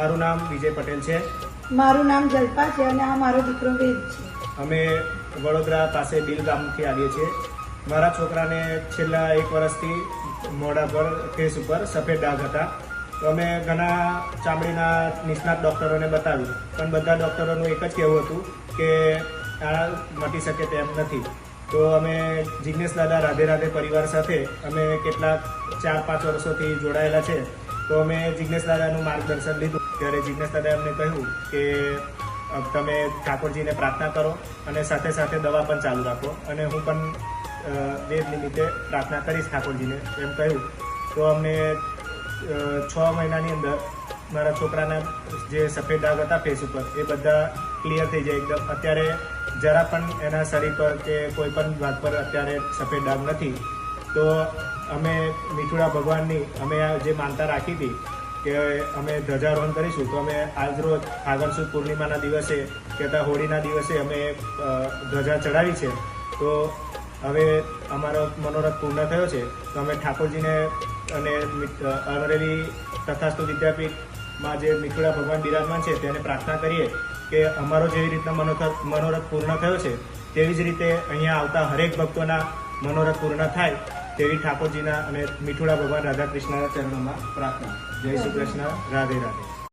મારું નામ વિજય પટેલ છે. મારું નામ જલ્પા છે અને આ મારો દીકરો વેદ છે. અમે વડોદરા પાસે બિલ ગામથી આવીએ છીએ. મારા છોકરાને છેલ્લા 1 વર્ષથી મોઢા પર ફેસ ઉપર સફેદ ડાઘ હતા. તો અમે ઘણા ચામડીના નિષ્ણાત ડૉક્ટરોને બતાવ્યું, પણ બધા ડૉક્ટરોનું એક જ કહેવું હતું કે આ મટી શકે તેમ નથી. તો અમે જિગ્નેશ દાદા રાધે રાધે પરિવાર સાથે અમે કેટલાક 4-5 વર્ષોથી જોડાયેલા છે. તો અમે જિગ્નેશ દાદાનું માર્ગદર્શન લીધું. ત્યારે જિગ્નેશ દાદાએ અમને કહ્યું કે તમે ઠાકોરજીને પ્રાર્થના કરો અને સાથે સાથે દવા પણ ચાલુ રાખો, અને હું પણ વેદ નિમિત્તે પ્રાર્થના કરીશ ઠાકોરજીને એમ કહ્યું. તો અમને 6 મહિનાની અંદર મારા છોકરાના જે સફેદ ડાઘ હતા ફેસ ઉપર એ બધા ક્લિયર થઈ જાય એકદમ. અત્યારે જરા પણ એના શરીર પર કે કોઈ પણ ભાગ પર અત્યારે સફેદ ડાઘ નથી. તો અમે મીઠુડા ભગવાનની અમે જે માનતા રાખી હતી કે અમે ધ્વજારોહણ કરીશું, તો અમે આજરોજ ફાગણ સુદ પૂર્ણિમાના દિવસે કે હોળીના દિવસે અમે ધ્વજા ચડાવી છે. તો હવે અમારો મનોરથ પૂર્ણ થયો છે. તો અમે ઠાકોરજીને અને અમરેલી તથાસ્તુ વિદ્યાપીઠમાં જે મીઠુડા ભગવાન બિરાજમાન છે તેને પ્રાર્થના કરીએ કે અમારો જેવી રીતના મનોરથ પૂર્ણ થયો છે તેવી જ રીતે અહીંયા આવતા હરેક ભક્તોના મનોરથ પૂર્ણ થાય તેવી ઠાકોરજીના અને મીઠુડા ભગવાન રાધા કૃષ્ણના ચરણોમાં પ્રાર્થના. જય શ્રી કૃષ્ણ. રાધે રાધે.